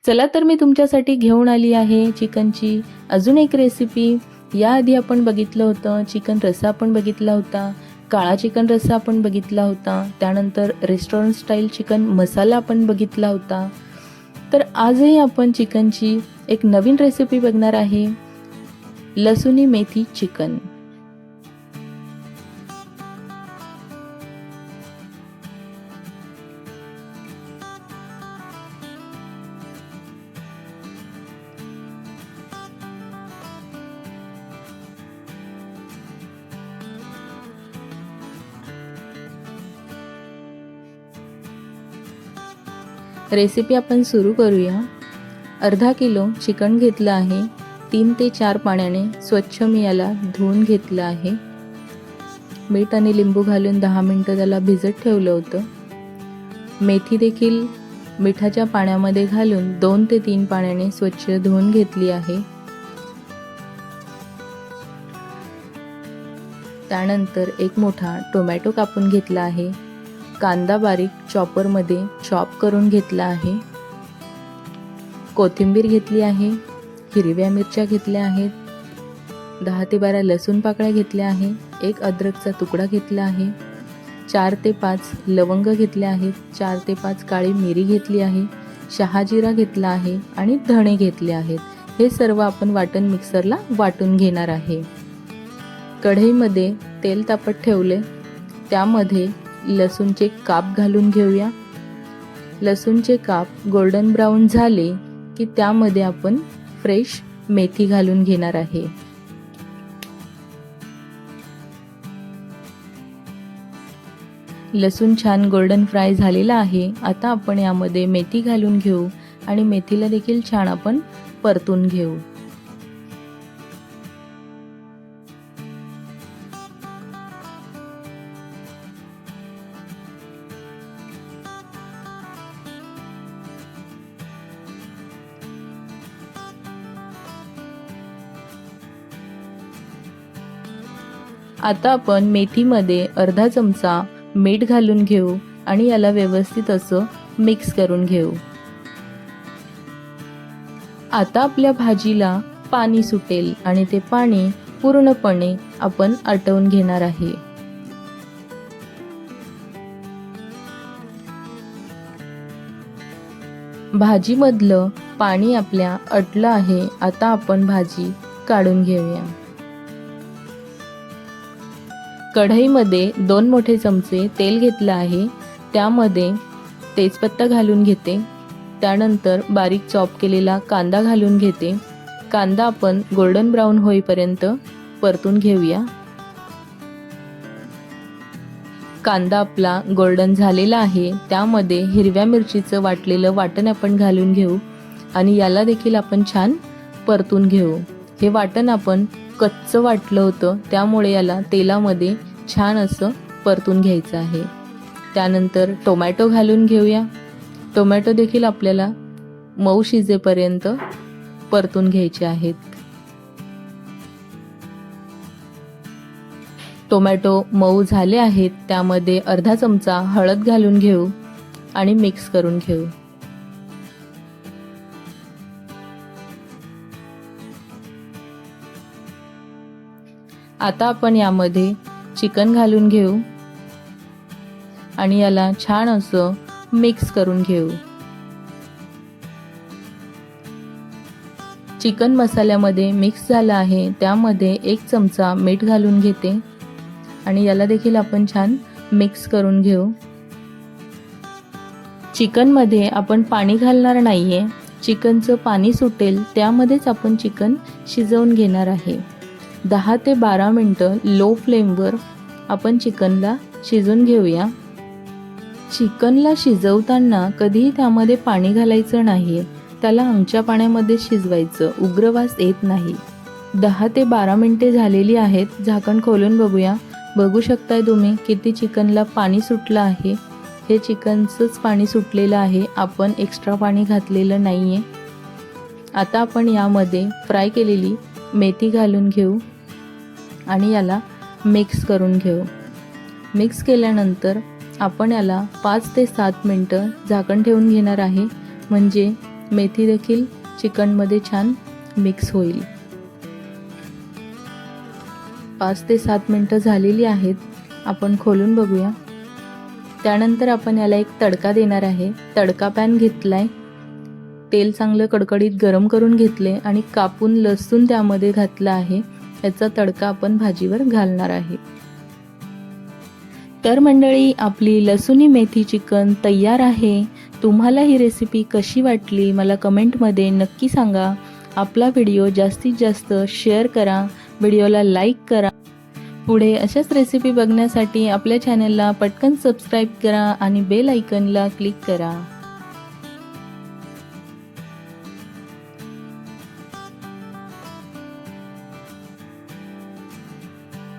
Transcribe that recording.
चला तर मी तुमच्यासाठी घेऊन आली आहे चिकनची अजून एक रेसिपी। याआधी आपण बघितलं होतं चिकन रस्सा, आपण बघितला होता काळा चिकन रस्सा, आपण बघितला होता त्यानंतर रेस्टॉरंट स्टाईल चिकन मसाला आपण बघितला होता। तर आजही आपण चिकनची एक नवीन रेसिपी बघणार आहे, लसुनी मेथी चिकन। रेसिपी आपण सुरू करूया। अर्धा किलो चिकन घेतलं आहे, 3 ते 4 पाण्याने स्वच्छ मी याला धुवून घेतलं आहे। मीठ आणि लिंबू घालून 10 मिनिटं त्याला भिजत ठेवलं होतं। मेथी देखील मिठाच्या पाण्यामध्ये घालून 2 ते 3 पाण्याने स्वच्छ धुवून घेतली आहे। त्यानंतर एक मोठा टोमॅटो कापून घेतला आहे। कांदा बारीक चॉपरमध्ये चॉप करून घेतला आहे। कोथिंबीर घेतली आहे, हिरव्या मिरच्या घेतल्या आहेत, 10 ते 12 लसूण पाकळ्या घेतल्या आहे, एक अद्रकचा तुकडा घेतला आहे, 4 ते 5 लवंग घेतले आहेत, 4 ते 5 काळी मिरी घेतली आहे, शहाजिरा घेतला आहे आणि धणे घेतले आहेत। हे सर्व आपण वाटण मिक्सरला वाटून घेणार आहे। कढईमध्ये तेल तापत ठेवले, त्यामध्ये लसूणचे काप घालून घेऊया। लसूणचे काप गोल्डन ब्राऊन झाले की त्यामध्ये आपण फ्रेश मेथी घालून घेणार आहे। लसूण छान गोल्डन फ्राय झालेला आहे। आता आपण यामध्ये मेथी घालून घेऊ आणि मेथीला देखील छान आपण परतून घेऊ। आता आपण मेथीमध्ये अर्धा चमचा मीठ घालून घेऊ आणि याला व्यवस्थित असं मिक्स करून घेऊ। आता आपल्या भाजीला पाणी सुटेल आणि ते पाणी पूर्णपणे आपण आटवून घेणार आहे। भाजीमधलं पाणी आपल्या आटलं आहे। आता आपण भाजी काढून घेऊया। कढईमध्ये 2 मोठे चमचे तेल घेतलं आहे, त्यामध्ये तेजपत्ता घालून घेते। त्यानंतर बारीक चॉप केलेला कांदा घालून घेते। कांदा आपण गोल्डन ब्राऊन होईपर्यंत परतून घेऊया। कांदा आपला गोल्डन झालेला आहे, त्यामध्ये हिरव्या मिरचीचं वाटलेलं वाटण आपण घालून घेऊ आणि याला देखील आपण छान परतून घेऊ। हे वाटण आपण कच्चं वाटलं होतं, त्यामुळे याला तेलामध्ये छान असं परतून घ्यायचं आहे। त्यानंतर टोमॅटो घालून घेऊया। टोमॅटो देखील आपल्याला मऊ शिजेपर्यंत परतून घ्यायचे आहेत। टोमॅटो मऊ झाले आहेत, त्यामध्ये अर्धा चमचा हळद घालून घेऊ आणि मिक्स करून घेऊ। आता आपण यामध्ये चिकन घालून घेऊ आणि याला छान असं मिक्स करून घेऊ। चिकन मसाल्यामध्ये मिक्स झाला आहे, त्यामध्ये 1 चमचा मीठ घालून घेते आणि याला देखील आपण छान मिक्स करून घेऊ। चिकनमध्ये आपण पाणी घालणार नाहीये, चिकनचं पाणी सुटेल त्यामध्येच आपण चिकन शिजवून घेणार आहे। 10 ते 12 मिनिटं लो फ्लेमवर आपण चिकनला शिजवून घेऊया। चिकनला शिजवताना कधीही त्यामध्ये पाणी घालायचं नाही, त्याला अंगच्या पाण्यामध्ये शिजवायचं, उग्रवास येत नाही। 10 ते 12 मिनिटे झालेली आहेत, झाकण खोलून बघूया। बघू शकताय तुम्ही किती चिकनला पाणी सुटलं आहे। हे चिकनचंच पाणी सुटलेलं आहे, आपण एक्स्ट्रा पाणी घातलेलं नाहीये। आता आपण यामध्ये फ्राय केलेली मेथी घालून घेऊ आणि याला मिक्स करून घेऊ। मिक्स केल्यानंतर आपण याला 5 ते 7 मिनिटं झाकण ठेवून घेणार आहे, म्हणजे मेथी देखील चिकनमध्ये छान मिक्स होईल. 5 ते 7 मिनटं झालेली आहेत. आपण खोलून बघूया. त्यानंतर आपण याला एक तडका देणार आहे. तडका पॅन घेतलाय. तेल चांगलं कडकडीत गरम करून घेतले आणि कापून लसूण त्यामध्ये घातला आहे. याचा तडका आपण भाजीवर घालणार आहे. तर मंडळी, आपली लसूणी मेथी चिकन तयार आहे. तुम्हाला ही रेसिपी कशी वाटली मला कमेंटमध्ये नक्की सांगा. आपला व्हिडिओ जास्तीत जास्त शेअर करा, व्हिडिओला लाईक करा. पुढे अशाच रेसिपी बघण्यासाठी आपल्या चॅनलला पटकन सबस्क्राईब करा आणि बेल आयकॉनला क्लिक करा.